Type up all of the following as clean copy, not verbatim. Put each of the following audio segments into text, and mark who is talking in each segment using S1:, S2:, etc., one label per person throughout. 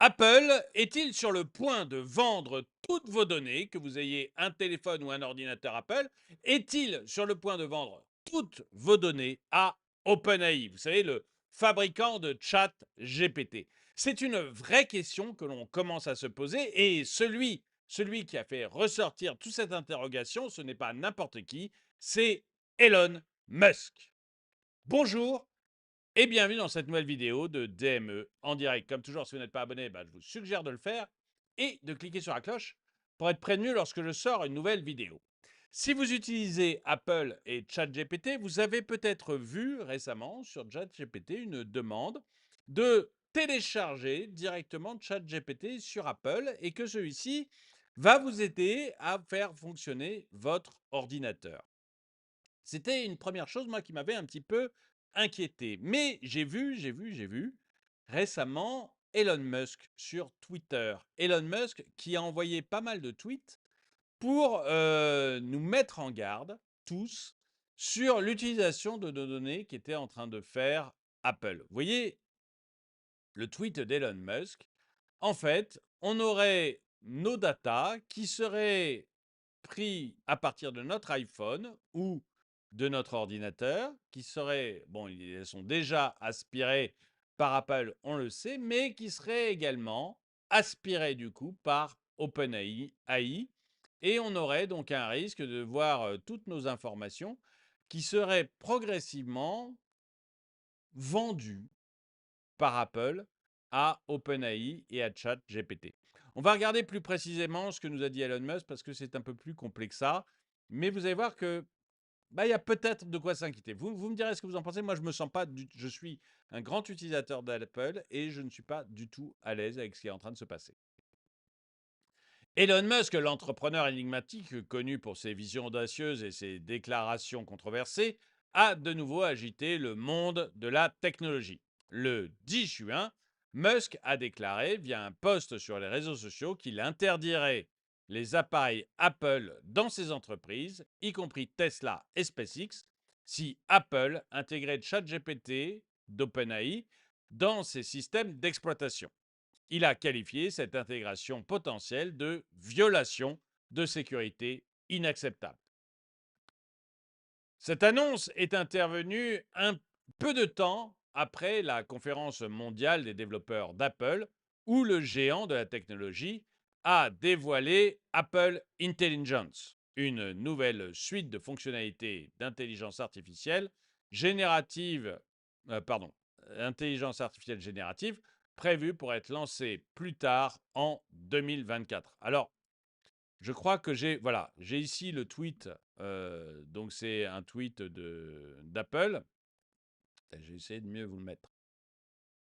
S1: Apple est-il sur le point de vendre toutes vos données, que vous ayez un téléphone ou un ordinateur Apple? Est-il sur le point de vendre toutes vos données à OpenAI? Vous savez, le fabricant de chat GPT. C'est une vraie question que l'on commence à se poser et celui qui a fait ressortir toute cette interrogation, ce n'est pas n'importe qui, c'est Elon Musk. Bonjour et bienvenue dans cette nouvelle vidéo de DME en direct. Comme toujours, si vous n'êtes pas abonné, je vous suggère de le faire et de cliquer sur la cloche pour être prévenu lorsque je sors une nouvelle vidéo. Si vous utilisez Apple et ChatGPT, vous avez peut-être vu récemment sur ChatGPT une demande de télécharger directement ChatGPT sur Apple et que celui-ci va vous aider à faire fonctionner votre ordinateur. C'était une première chose, moi, qui m'avait un petit peu inquiété. Mais j'ai vu récemment Elon Musk sur Twitter. Elon Musk qui a envoyé pas mal de tweets pour nous mettre en garde, tous, sur l'utilisation de nos données qu'était en train de faire Apple. Vous voyez, le tweet d'Elon Musk, en fait, on aurait nos datas qui seraient pris à partir de notre iPhone ou de notre ordinateur, qui seraient, bon, elles sont déjà aspirées par Apple, on le sait, mais qui seraient également aspirées du coup par OpenAI. Et on aurait donc un risque de voir toutes nos informations qui seraient progressivement vendues par Apple à OpenAI et à ChatGPT. On va regarder plus précisément ce que nous a dit Elon Musk parce que c'est un peu plus complexe que ça. Mais vous allez voir que il y a peut-être de quoi s'inquiéter. Vous me direz ce que vous en pensez. Moi, je me sens pas je suis un grand utilisateur d'Apple et je ne suis pas du tout à l'aise avec ce qui est en train de se passer. Elon Musk, l'entrepreneur énigmatique connu pour ses visions audacieuses et ses déclarations controversées, a de nouveau agité le monde de la technologie. Le 10 juin, Musk a déclaré via un post sur les réseaux sociaux qu'il interdirait les appareils Apple dans ses entreprises, y compris Tesla et SpaceX, si Apple intégrait ChatGPT d'OpenAI dans ses systèmes d'exploitation. Il a qualifié cette intégration potentielle de violation de sécurité inacceptable. Cette annonce est intervenue un peu de temps après la conférence mondiale des développeurs d'Apple, où le géant de la technologie a dévoilé Apple Intelligence, une nouvelle suite de fonctionnalités d'intelligence artificielle générative, pardon, intelligence artificielle générative, prévue pour être lancée plus tard en 2024. Alors, je crois que j'ai ici le tweet. Donc c'est un tweet d'Apple. J'ai essayé de mieux vous le mettre.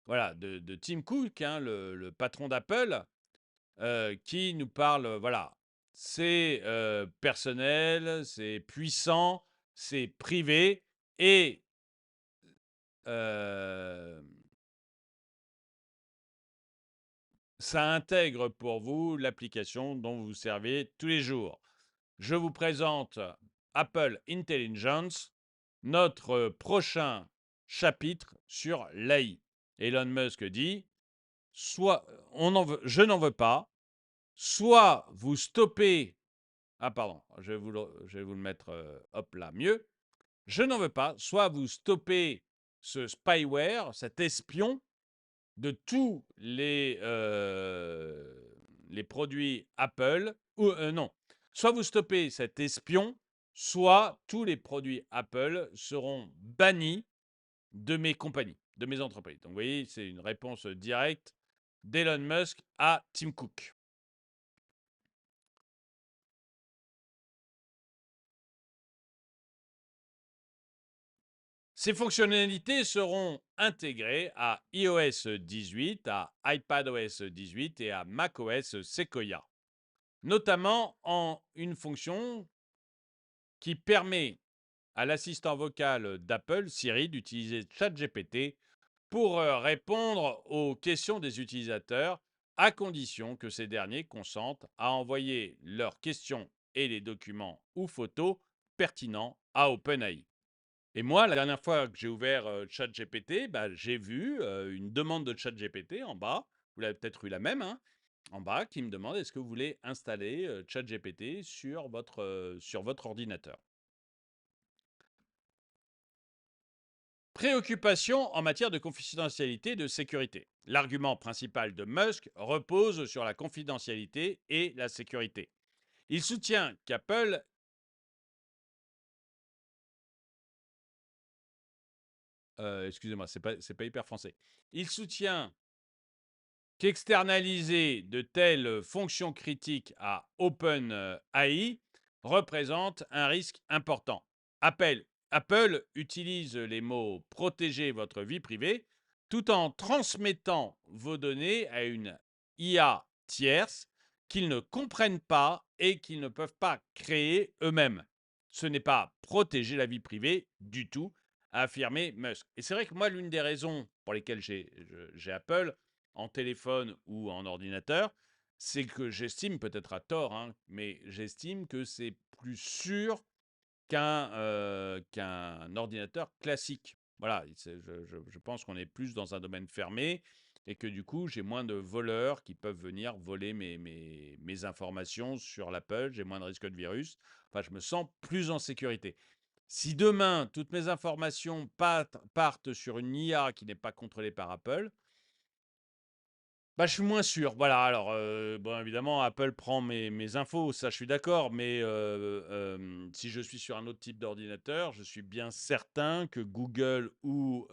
S1: Voilà, de Tim Cook, hein, le patron d'Apple, qui nous parle. Voilà, c'est personnel, c'est puissant, c'est privé et euh, ça intègre pour vous l'application dont vous vous servez tous les jours. Je vous présente Apple Intelligence, notre prochain chapitre sur l'AI. Elon Musk dit, soit je n'en veux pas, soit vous stoppez. Ah pardon, je vais vous le mettre hop là, mieux. Je n'en veux pas, soit vous stoppez ce spyware, cet espion de tous les produits Apple, ou non, soit vous stoppez cet espion, soit tous les produits Apple seront bannis de mes compagnies, de mes entreprises. Donc vous voyez, c'est une réponse directe d'Elon Musk à Tim Cook. Ces fonctionnalités seront intégrées à iOS 18, à iPadOS 18 et à macOS Sequoia, notamment en une fonction qui permet à l'assistant vocal d'Apple, Siri, d'utiliser ChatGPT pour répondre aux questions des utilisateurs, à condition que ces derniers consentent à envoyer leurs questions et les documents ou photos pertinents à OpenAI. Et moi, la dernière fois que j'ai ouvert ChatGPT, j'ai vu une demande de ChatGPT en bas vous l'avez peut-être eu la même, hein, en bas, qui me demande: «Est-ce que vous voulez installer, ChatGPT sur votre ordinateur?» Préoccupation en matière de confidentialité et de sécurité. L'argument principal de Musk repose sur la confidentialité et la sécurité. Il soutient qu'Apple excusez-moi, c'est pas hyper français. Il soutient qu'externaliser de telles fonctions critiques à OpenAI représente un risque important. Apple utilise les mots protéger votre vie privée tout en transmettant vos données à une IA tierce qu'ils ne comprennent pas et qu'ils ne peuvent pas créer eux-mêmes. Ce n'est pas protéger la vie privée du tout, a affirmé Musk. Et c'est vrai que moi, l'une des raisons pour lesquelles j'ai Apple, en téléphone ou en ordinateur, c'est que j'estime, peut-être à tort, hein, mais j'estime que c'est plus sûr qu'un ordinateur classique. Voilà, je pense qu'on est plus dans un domaine fermé et que du coup, j'ai moins de voleurs qui peuvent venir voler mes informations sur l'Apple, j'ai moins de risques de virus. Enfin, je me sens plus en sécurité. Si demain, toutes mes informations partent sur une IA qui n'est pas contrôlée par Apple, bah, je suis moins sûr. Voilà, alors, bon, évidemment, Apple prend mes infos, ça, je suis d'accord, mais si je suis sur un autre type d'ordinateur, je suis bien certain que Google ou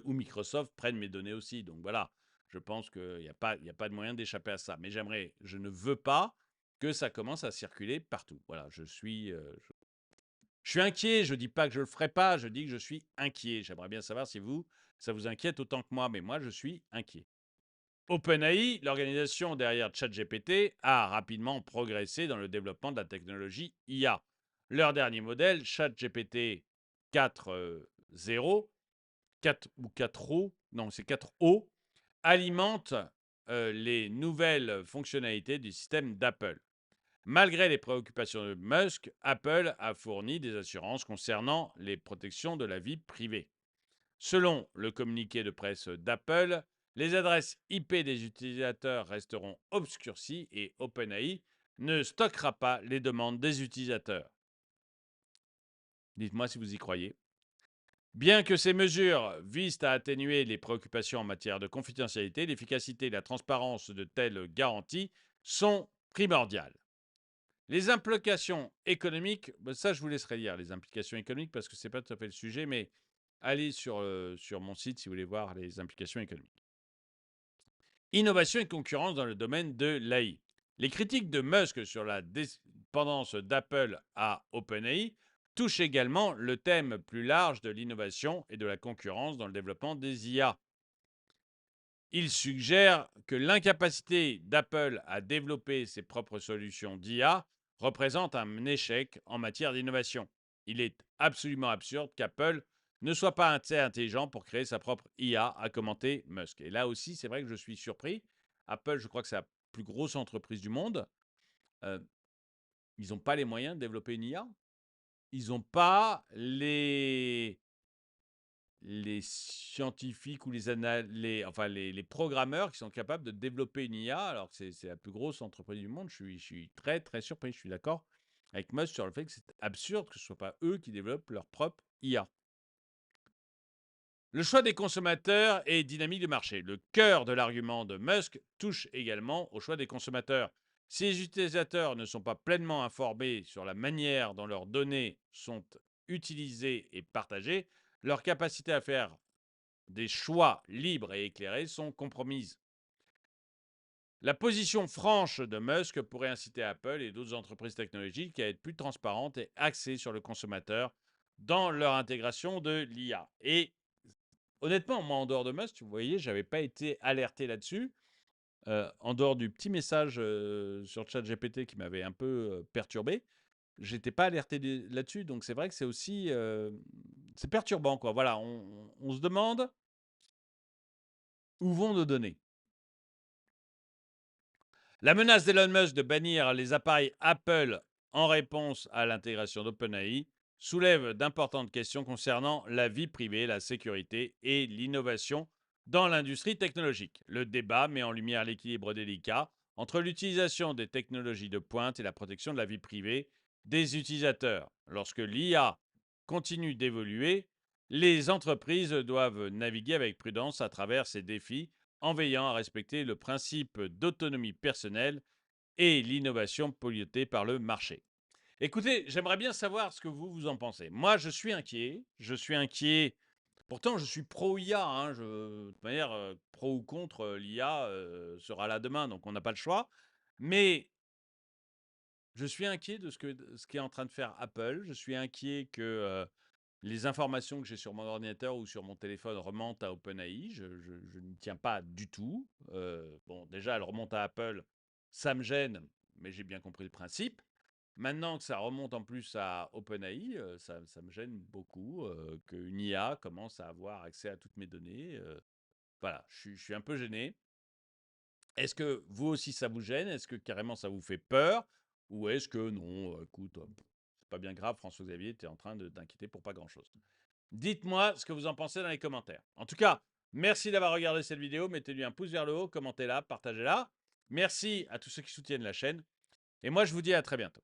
S1: Microsoft prennent mes données aussi. Donc voilà, je pense qu'il y a pas de moyen d'échapper à ça. Mais je ne veux pas que ça commence à circuler partout. Voilà, je suis inquiet. Je ne dis pas que je ne le ferai pas, je dis que je suis inquiet. J'aimerais bien savoir si ça vous inquiète autant que moi, mais moi, je suis inquiet. OpenAI, l'organisation derrière ChatGPT, a rapidement progressé dans le développement de la technologie IA. Leur dernier modèle, ChatGPT 4.0, 4 ou 4O, non, c'est 4O, alimente les nouvelles fonctionnalités du système d'Apple. Malgré les préoccupations de Musk, Apple a fourni des assurances concernant les protections de la vie privée. Selon le communiqué de presse d'Apple, les adresses IP des utilisateurs resteront obscurcies et OpenAI ne stockera pas les demandes des utilisateurs. Dites-moi si vous y croyez. Bien que ces mesures visent à atténuer les préoccupations en matière de confidentialité, l'efficacité et la transparence de telles garanties sont primordiales. Les implications économiques, ça je vous laisserai lire les implications économiques parce que ce n'est pas tout à fait le sujet, mais allez sur mon site si vous voulez voir les implications économiques. Innovation et concurrence dans le domaine de l'AI. Les critiques de Musk sur la dépendance d'Apple à OpenAI touchent également le thème plus large de l'innovation et de la concurrence dans le développement des IA. Il suggère que l'incapacité d'Apple à développer ses propres solutions d'IA représente un échec en matière d'innovation. Il est absolument absurde qu'Apple ne soit pas assez intelligent pour créer sa propre IA, a commenté Musk. Et là aussi, c'est vrai que je suis surpris. Apple, je crois que c'est la plus grosse entreprise du monde. Euh, ils n'ont pas les moyens de développer une IA. Ils n'ont pas les scientifiques ou les programmeurs qui sont capables de développer une IA, alors que c'est la plus grosse entreprise du monde. Je suis très, très surpris. Je suis d'accord avec Musk sur le fait que c'est absurde que ce ne soit pas eux qui développent leur propre IA. Le choix des consommateurs et dynamique du marché. Le cœur de l'argument de Musk touche également au choix des consommateurs. Si les utilisateurs ne sont pas pleinement informés sur la manière dont leurs données sont utilisées et partagées, leur capacité à faire des choix libres et éclairés sont compromises. La position franche de Musk pourrait inciter Apple et d'autres entreprises technologiques à être plus transparentes et axées sur le consommateur dans leur intégration de l'IA. Et honnêtement, moi, en dehors de Musk, vous voyez, je n'avais pas été alerté là-dessus. En dehors du petit message sur ChatGPT qui m'avait un peu perturbé, j'étais pas alerté là-dessus. Donc c'est vrai que c'est aussi c'est perturbant, quoi. Voilà, on se demande où vont nos données. La menace d'Elon Musk de bannir les appareils Apple en réponse à l'intégration d'OpenAI soulève d'importantes questions concernant la vie privée, la sécurité et l'innovation dans l'industrie technologique. Le débat met en lumière l'équilibre délicat entre l'utilisation des technologies de pointe et la protection de la vie privée des utilisateurs. Lorsque l'IA continue d'évoluer, les entreprises doivent naviguer avec prudence à travers ces défis en veillant à respecter le principe d'autonomie personnelle et l'innovation pilotée par le marché. Écoutez, j'aimerais bien savoir ce que vous en pensez. Moi, je suis inquiet. Je suis inquiet. Pourtant, je suis pro IA. De toute manière, pro ou contre, l'IA sera là demain, donc on n'a pas le choix. Mais je suis inquiet de ce qu'est en train de faire Apple. Je suis inquiet que les informations que j'ai sur mon ordinateur ou sur mon téléphone remontent à OpenAI. Je n'y tiens pas du tout. Bon, déjà, elles remontent à Apple. Ça me gêne, mais j'ai bien compris le principe. Maintenant que ça remonte en plus à OpenAI, ça me gêne beaucoup qu'une IA commence à avoir accès à toutes mes données. Voilà, je suis un peu gêné. Est-ce que vous aussi ça vous gêne? Est-ce que carrément ça vous fait peur? Ou est-ce que non, écoute, c'est pas bien grave, François-Xavier, tu es en train d'inquiéter pour pas grand-chose. Dites-moi ce que vous en pensez dans les commentaires. En tout cas, merci d'avoir regardé cette vidéo. Mettez-lui un pouce vers le haut, commentez-la, partagez-la. Merci à tous ceux qui soutiennent la chaîne. Et moi, je vous dis à très bientôt.